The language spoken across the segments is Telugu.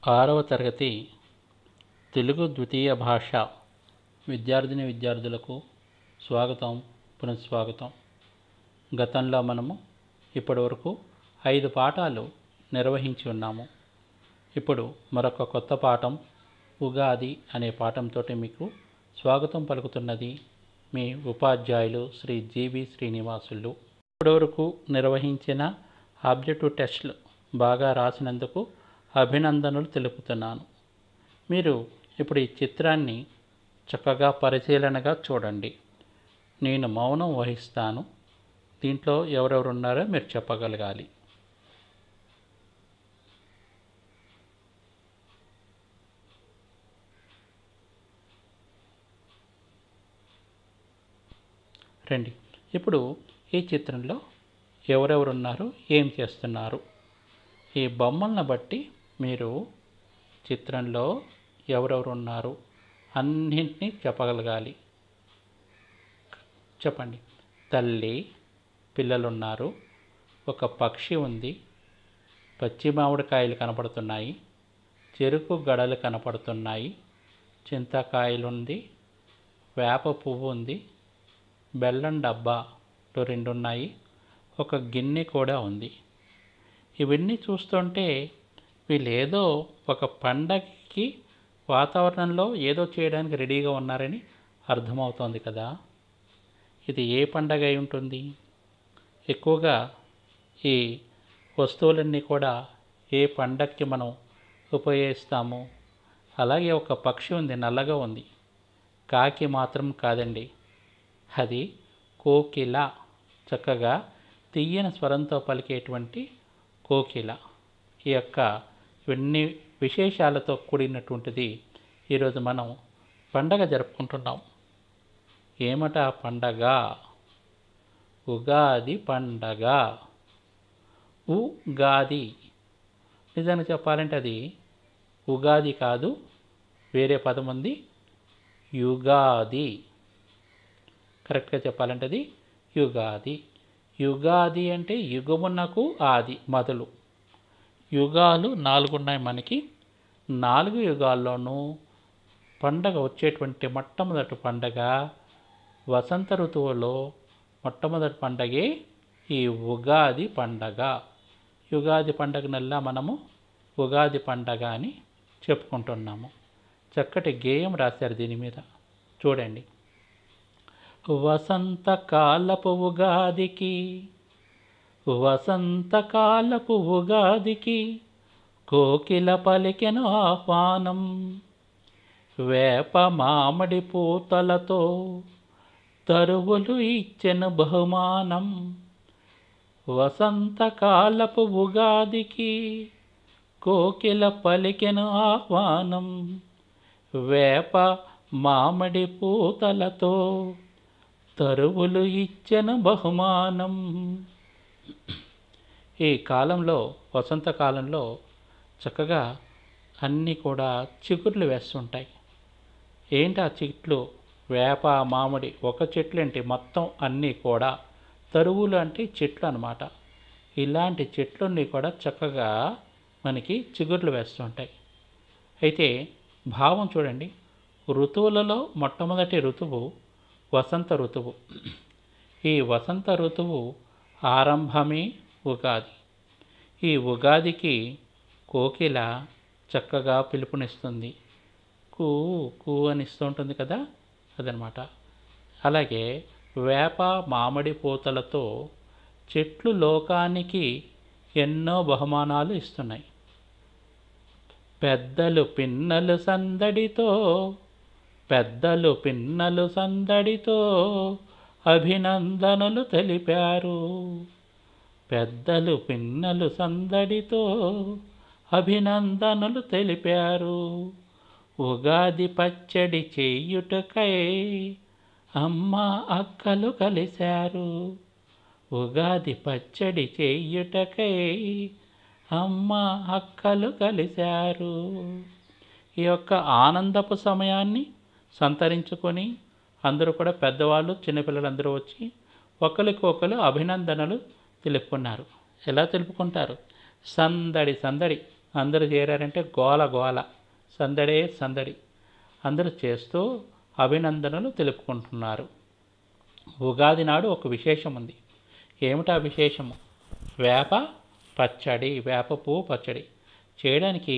ఆరవ తరగతి తెలుగు ద్వితీయ భాష విద్యార్థులకు స్వాగతం, పునఃస్వాగతం. గతంలో మనము ఇప్పటివరకు 5 పాఠాలు నిర్వహించి ఉన్నాము. ఇప్పుడు మరొక కొత్త పాఠం ఉగాది అనే పాఠంతో మీకు స్వాగతం పలుకుతున్నది మీ ఉపాధ్యాయులు శ్రీ జీవి శ్రీనివాసులు. ఇప్పటివరకు నిర్వహించిన ఆబ్జెక్టివ్ టెస్ట్లు బాగా రాసినందుకు అభినందనలు తెలుపుతున్నాను. మీరు ఇప్పుడు ఈ చిత్రాన్ని చక్కగా పరిశీలనగా చూడండి. నేను మౌనం వహిస్తాను. దీంట్లో ఎవరెవరు ఉన్నారో మీరు చెప్పగలగాలి. రండి. ఇప్పుడు ఈ చిత్రంలో ఎవరెవరు ఉన్నారు, ఏం చేస్తున్నారు, ఈ బొమ్మలను బట్టి మీరు చిత్రంలో ఎవరెవరు ఉన్నారు అన్నింటినీ చెప్పగలగాలి. చెప్పండి. తల్లి, పిల్లలున్నారు, ఒక పక్షి ఉంది, పచ్చి మామిడికాయలు కనపడుతున్నాయి, చెరుకు గడలు కనపడుతున్నాయి, చింతకాయలు ఉంది, వేప పువ్వు ఉంది, బెల్లం డబ్బా 2 ఉన్నాయి, ఒక గిన్నె కూడా ఉంది. ఇవన్నీ చూస్తుంటే వీళ్ళు ఏదో ఒక పండగకి వాతావరణంలో ఏదో చేయడానికి రెడీగా ఉన్నారని అర్థమవుతోంది కదా. ఇది ఏ పండగ అయి ఉంటుంది? ఎక్కువగా ఈ వస్తువులన్నీ కూడా ఏ పండగకి మనం ఉపయోగిస్తాము? అలాగే ఒక పక్షి ఉంది, నల్లగా ఉంది. కాకి మాత్రం కాదండి, అది కోకిల. చక్కగా తీయని స్వరంతో పలికేటువంటి కోకిల. ఈ యొక్క ఇవన్నీ విశేషాలతో కూడినటువంటిది ఈరోజు మనం పండగ జరుపుకుంటున్నాం. ఏమట పండగ? ఉగాది పండగ. ఉగాది. నిజానికి చెప్పాలంటే అది ఉగాది కాదు, వేరే పదం ఉంది, యుగాది. కరెక్ట్గా చెప్పాలంటే అది యుగాది. యుగాది అంటే యుగమునకు ఆది, మొదలు. యుగాలు 4 ఉన్నాయి మనకి. 4 యుగాల్లోనూ పండగ వచ్చేటువంటి మొట్టమొదటి పండగ వసంత ఋతువులో మొట్టమొదటి పండగే ఈ ఉగాది పండగ. యుగాది పండగనల్లా మనము ఉగాది పండగ అని చెప్పుకుంటున్నాము. చక్కటి గేయం రాశారు దీని మీద, చూడండి. వసంతకాలపు ఉగాదికి, వసంతకాలపు ఉగాదికి కోకిల పలికెను ఆహ్వానం, వేప మామిడి పూతలతో తరువులు ఇచ్చెను బహుమానం. వసంతకాలపు ఉగాదికి కోకిల పలికెను ఆహ్వానం, వేప మామిడి పూతలతో తరువులు ఇచ్చెను బహుమానం. ఈ కాలంలో, వసంతకాలంలో చక్కగా అన్నీ కూడా చిగుర్లు వేస్తుంటాయి. ఏంటి ఆ చెట్లు? వేప, మామిడి. ఒక చెట్లు ఏంటి, మొత్తం అన్నీ కూడా. తరువులు అంటే చెట్లు అన్నమాట. ఇలాంటి చెట్లన్నీ కూడా చక్కగా మనకి చిగుర్లు వేస్తుంటాయి. అయితే భావం చూడండి. ఋతువులలో మొట్టమొదటి ఋతువు వసంత ఋతువు. ఈ వసంత ఋతువు ఆరంభమే ఉగాది. ఈ ఉగాదికి కోకిల చక్కగా పిలుపునిస్తుంది, కూ కూ అని ఇస్తూ ఉంటుంది కదా, అదనమాట. అలాగే వేప మామిడి పూతలతో చెట్లు లోకానికి ఎన్నో బహుమానాలు ఇస్తున్నాయి. పెద్దలు పిన్నలు సందడితో, పెద్దలు పిన్నలు సందడితో అభినందనలు తెలిపారు. పెద్దలు పిన్నలు సందడితో అభినందనలు తెలిపారు. ఉగాది పచ్చడి చేయుటకై అమ్మ అక్కలు కలిశారు. ఉగాది పచ్చడి చేయుటకై అమ్మ అక్కలు కలిశారు. ఈ యొక్క ఆనందపు సమయాన్ని సంతరించుకొని అందరూ కూడా, పెద్దవాళ్ళు చిన్నపిల్లలందరూ వచ్చి ఒకరికొకరు అభినందనలు తెలుపుకున్నారు. ఎలా తెలుపుకుంటారు? సందడి సందడి. అందరూ చేరారంటే గోల గోల, సందడే సందడి, అందరూ చేస్తూ అభినందనలు తెలుపుకుంటున్నారు. ఉగాది నాడు ఒక విశేషం ఉంది. ఏమిటా విశేషము? వేప పచ్చడి, వేప పువ్వు పచ్చడి చేయడానికి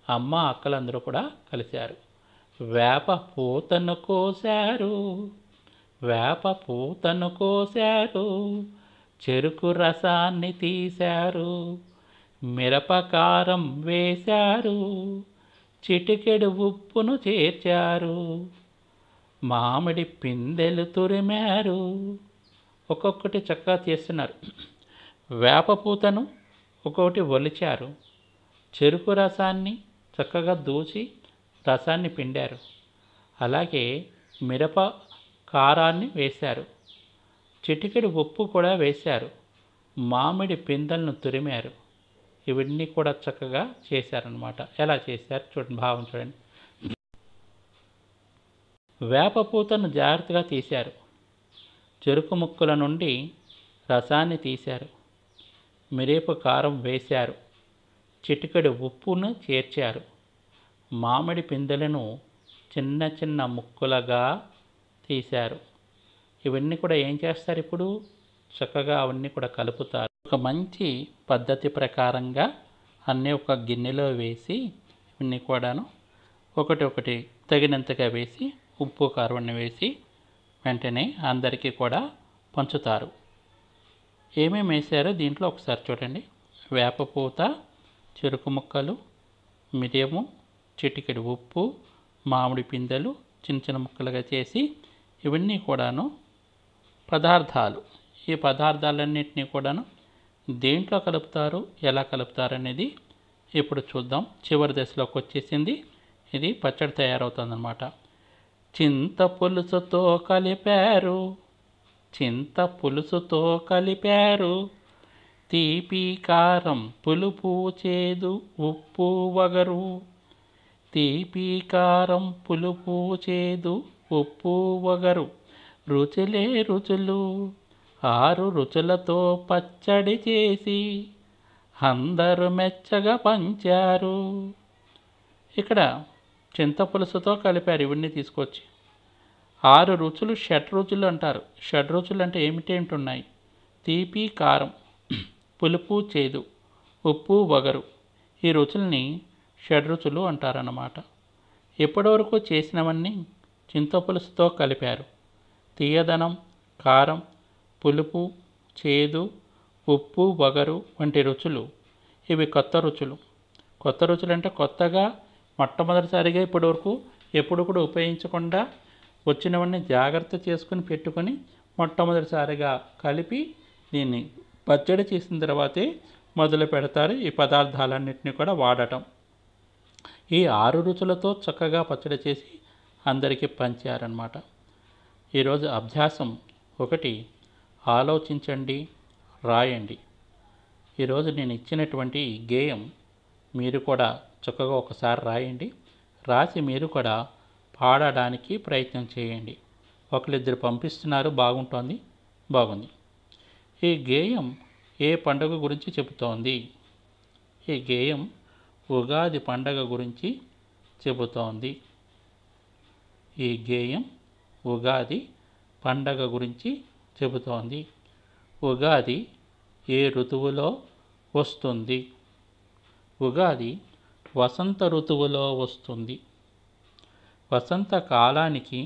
అమ్మ అక్కలందరూ కూడా కలిశారు. వేప పూతను కోశారు, వేప పూతను కోశారు, చెరుకు రసాన్ని తీశారు, మిరపకారం వేశారు, చిటికెడు ఉప్పును చేర్చారు, మామిడి పిందెలు తురిమారు. ఒక్కొక్కటి చక్కగా తీస్తున్నారు. వేప పూతను ఒక్కొక్కటి ఒలిచారు, చెరుకు రసాన్ని చక్కగా దూచి రసాన్ని పిండారు, అలాగే మిరప కారాన్ని వేశారు, చిటికెడు ఉప్పు కూడా వేశారు, మామిడి పిందెలను తురిమారు. ఇవన్నీ కూడా చక్కగా చేశారనమాట. ఎలా చేశారు చూడండి, భావం చూడండి. వేప పూతను జాగ్రత్తగా తీశారు, చెరుకు ముక్కల నుండి రసాన్ని తీశారు, మిరప కారం వేశారు, చిటికెడు ఉప్పును చేర్చారు, మామిడి పిందెలను చిన్న చిన్న ముక్కలుగా తీశారు. ఇవన్నీ కూడా ఏం చేస్తారు? ఇప్పుడు చక్కగా అవన్నీ కూడా కలుపుతారు. ఒక మంచి పద్ధతి ప్రకారంగా అన్నీ ఒక గిన్నెలో వేసి ఇవన్నీ కూడాను ఒకటి ఒకటి తగినంతగా వేసి ఉప్పు కారం వేసి వెంటనే అందరికీ కూడా పంచుతారు. ఏమేమి వేసారో దీంట్లో ఒకసారి చూడండి. వేపపూత, చెరుకు ముక్కలు, మిరియము, చిటికెడు ఉప్పు, మామిడి పిందెలు చిన్న చిన్న ముక్కలుగా చేసి ఇవన్నీ కూడాను పదార్థాలు. ఈ పదార్థాలన్నింటినీ కూడాను దేంట్లో కలుపుతారు, ఎలా కలుపుతారు అనేది ఇప్పుడు చూద్దాం. చివరి దశలోకి వచ్చేసింది. ఇది పచ్చడి తయారవుతుందన్నమాట. చింత పులుసుతో కలిపారు, చింత పులుసుతో కలిపారు, తీపి కారం పులుపు చేదు ఉప్పు వగరు, తీపి కారం పులుపు చేదు ఉప్పు వగరు, రుచులే రుచులు, 6 రుచులతో పచ్చడి చేసి అందరూ మెచ్చగా పంచారు. ఇక్కడ చింతపులుసుతో కలిపారు. ఇవన్నీ తీసుకొచ్చి 6 రుచులు, షడ్రుచులు అంటారు. షడ్రుచులు అంటే ఏమిటేమిటి ఉన్నాయి? తీపి కారం, పులుపు చేదు, ఉప్పు వగరు. ఈ రుచుల్ని షడ్రుచులు అంటారన్నమాట. ఇప్పటివరకు చేసినవన్నీ చింతపులుసుతో కలిపారు. తీయదనం, కారం, పులుపు, చేదు, ఉప్పు వగరు వంటి రుచులు ఇవి కొత్త రుచులు. కొత్త రుచులు అంటే కొత్తగా మొట్టమొదటిసారిగా ఇప్పటివరకు ఎప్పుడు కూడా ఉపయోగించకుండా వచ్చినవన్నీ జాగ్రత్త చేసుకుని పెట్టుకొని మొట్టమొదటిసారిగా కలిపి దీన్ని పచ్చడి చేసిన తర్వాతే మొదలు పెడతారు ఈ పదార్థాలన్నింటినీ కూడా వాడటం. ఈ 6 రుచులతో చక్కగా పచ్చడి చేసి అందరికీ పంచారనమాట. ఈరోజు అభ్యాసం 1, ఆలోచించండి, రాయండి. ఈరోజు నేను ఇచ్చినటువంటి గేయం మీరు కూడా చక్కగా ఒకసారి రాయండి. రాసి మీరు కూడా పాడడానికి ప్రయత్నం చేయండి. ఒకరిద్దరు పంపిస్తున్నారు, బాగుంటుంది, బాగుంది. ఈ గేయం ఏ పండుగ గురించి చెబుతోంది? ఈ గేయం ఉగాది పండగ గురించి చెబుతోంది. ఈ గేయం ఉగాది పండగ గురించి చెబుతోంది. ఉగాది ఏ ఋతువులో వస్తుంది? ఉగాది వసంత ఋతువులో వస్తుంది. వసంత కాలానికి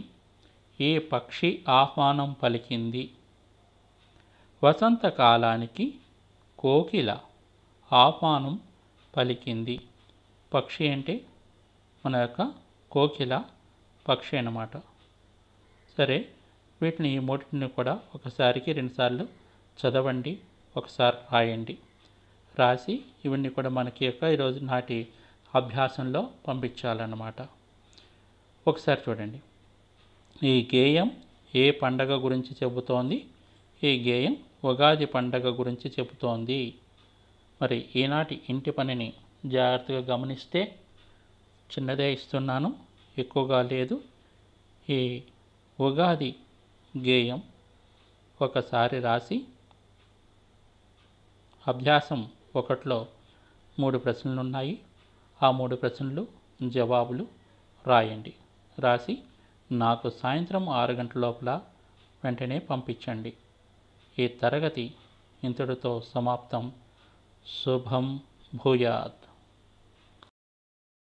ఏ పక్షి ఆహ్వానం పలికింది? వసంత కాలానికి కోకిల ఆహ్వానం పలికింది. పక్షి అంటే మన యొక్క కోకిల పక్షి అన్నమాట. సరే, వీటిని ఈ మూటిని కూడా ఒకసారికి 2 సార్లు చదవండి, ఒకసారి రాయండి. రాసి ఇవన్నీ కూడా మనకి ఈరోజు నాటి అభ్యాసంలో పంపించాలన్నమాట. ఒకసారి చూడండి. ఈ గేయం ఏ పండగ గురించి చెబుతోంది? ఈ గేయం ఉగాది పండగ గురించి చెబుతోంది. మరి ఈనాటి ఇంటి పనిని జాగ్రత్తగా గమనిస్తే, చిన్నదే ఇస్తున్నాను, ఎక్కువగా లేదు. ఈ ఉగాది గేయం ఒకసారి రాసి అభ్యాసం 1లో 3 ప్రశ్నలు ఉన్నాయి. ఆ 3 ప్రశ్నలు జవాబులు రాయండి. రాసి నాకు సాయంత్రం 6 గంటల లోపల వెంటనే పంపించండి. ఈ తరగతి ఇంతటితో సమాప్తం. శుభం భూయాత్.